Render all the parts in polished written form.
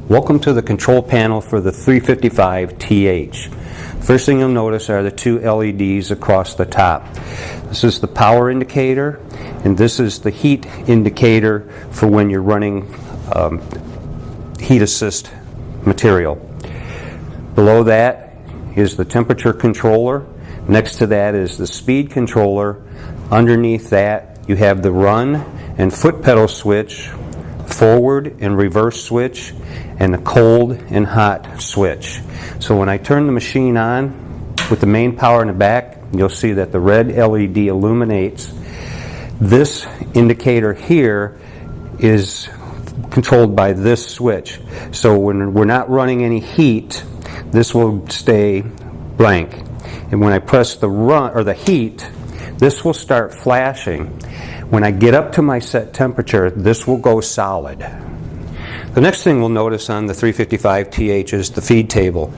Welcome to the control panel for the 355TH. First thing you'll notice are the two LEDs across the top. This is the power indicator, and this is the heat indicator for when you're running heat assist material. Below that is the temperature controller. Next to that is the speed controller. Underneath that you have the run and foot pedal switch, forward and reverse switch, and the cold and hot switch. So when I turn the machine on with the main power in the back, you'll see that the red LED illuminates. This indicator here is controlled by this switch. So when we're not running any heat, this will stay blank. And when I press the run or the heat, this will start flashing. When I get up to my set temperature, this will go solid. The next thing we'll notice on the 355TH is the feed table.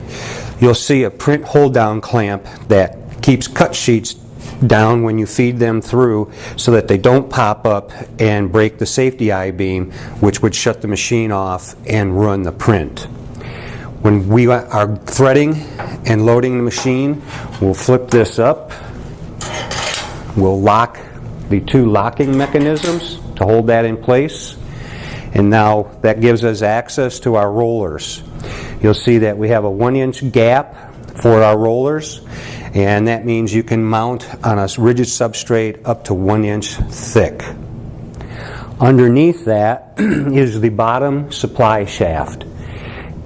You'll see a print hold down clamp that keeps cut sheets down when you feed them through so that they don't pop up and break the safety I-beam, which would shut the machine off and run the print. When we are threading and loading the machine, we'll flip this up. We'll lock the two locking mechanisms to hold that in place. And now that gives us access to our rollers. You'll see that we have a 1-inch gap for our rollers, and that means you can mount on a rigid substrate up to 1 inch thick. Underneath that is the bottom supply shaft.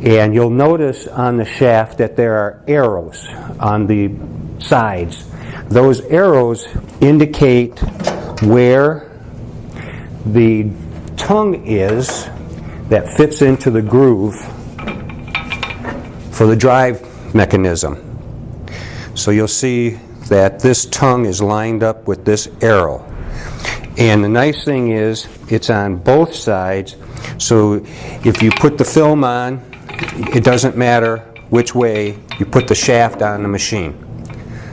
And you'll notice on the shaft that there are arrows on the sides. Those arrows indicate where the tongue is that fits into the groove for the drive mechanism. So you'll see that this tongue is lined up with this arrow. And the nice thing is it's on both sides, so if you put the film on, it doesn't matter which way you put the shaft on the machine.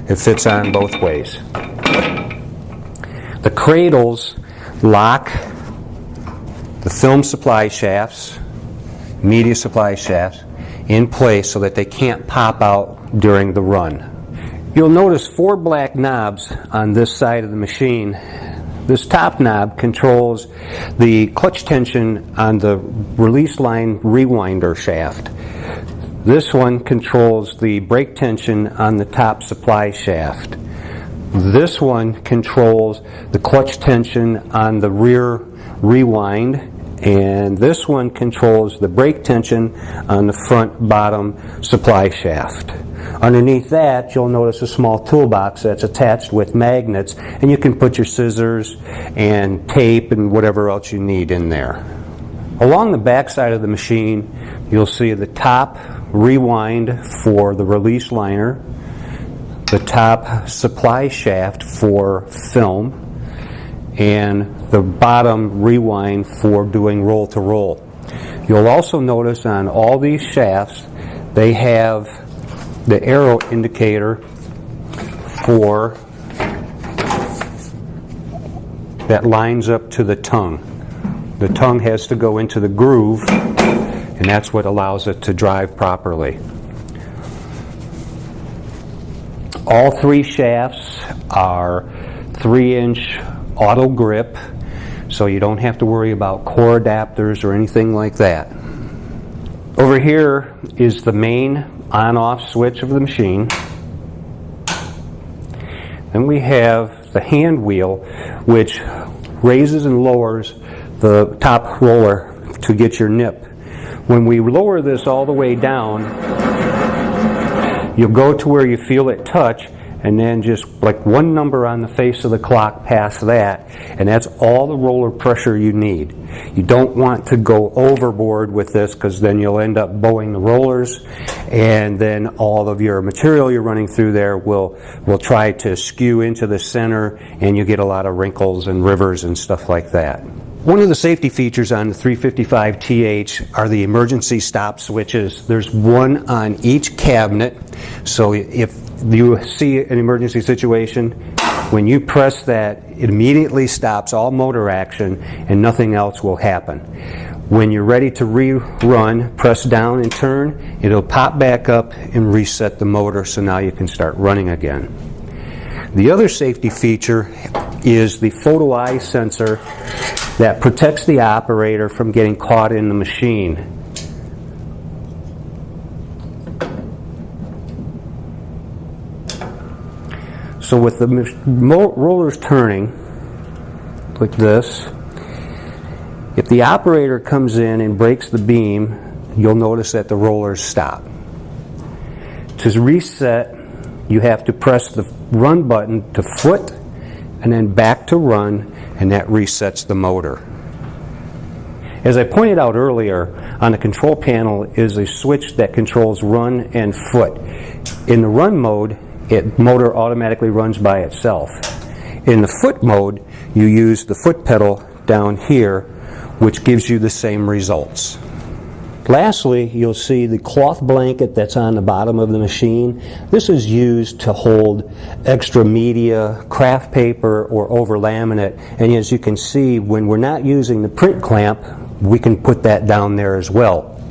It fits on both ways. The cradles lock the film supply shafts, media supply shafts, in place so that they can't pop out during the run. You'll notice 4 black knobs on this side of the machine. This top knob controls the clutch tension on the release line rewinder shaft. This one controls the brake tension on the top supply shaft. This one controls the clutch tension on the rear rewind, and this one controls the brake tension on the front bottom supply shaft. Underneath that, you'll notice a small toolbox that's attached with magnets, and you can put your scissors and tape and whatever else you need in there. Along the back side of the machine, you'll see the top rewind for the release liner, the top supply shaft for film, and the bottom rewind for doing roll-to-roll. You'll also notice on all these shafts they have the arrow indicator for that lines up to the tongue. The tongue has to go into the groove, and that's what allows it to drive properly. All 3 shafts are 3-inch auto grip, so you don't have to worry about core adapters or anything like that. Over here is the main on-off switch of the machine. Then we have the hand wheel, which raises and lowers the top roller to get your nip. When we lower this all the way down, you'll go to where you feel it touch, and then just like 1 number on the face of the clock past that, and that's all the roller pressure you need. You don't want to go overboard with this, because then you'll end up bowing the rollers, and then all of your material you're running through there will try to skew into the center, and you get a lot of wrinkles and rivers and stuff like that. One of the safety features on the 355TH are the emergency stop switches. There's one on each cabinet, so if you see an emergency situation, when you press that, it immediately stops all motor action and nothing else will happen. When you're ready to rerun, press down and turn. It'll pop back up and reset the motor, so now you can start running again. The other safety feature is the photo eye sensor that protects the operator from getting caught in the machine. So with the rollers turning like this, if the operator comes in and breaks the beam, you'll notice that the rollers stop. To reset, you have to press the run button to foot and then back to run, and that resets the motor. As I pointed out earlier, on the control panel is a switch that controls run and foot. In the run mode, motor automatically runs by itself. In the foot mode, you use the foot pedal down here, which gives you the same results. Lastly, you'll see the cloth blanket that's on the bottom of the machine. This is used to hold extra media, craft paper, or over laminate. And as you can see, when we're not using the print clamp, we can put that down there as well.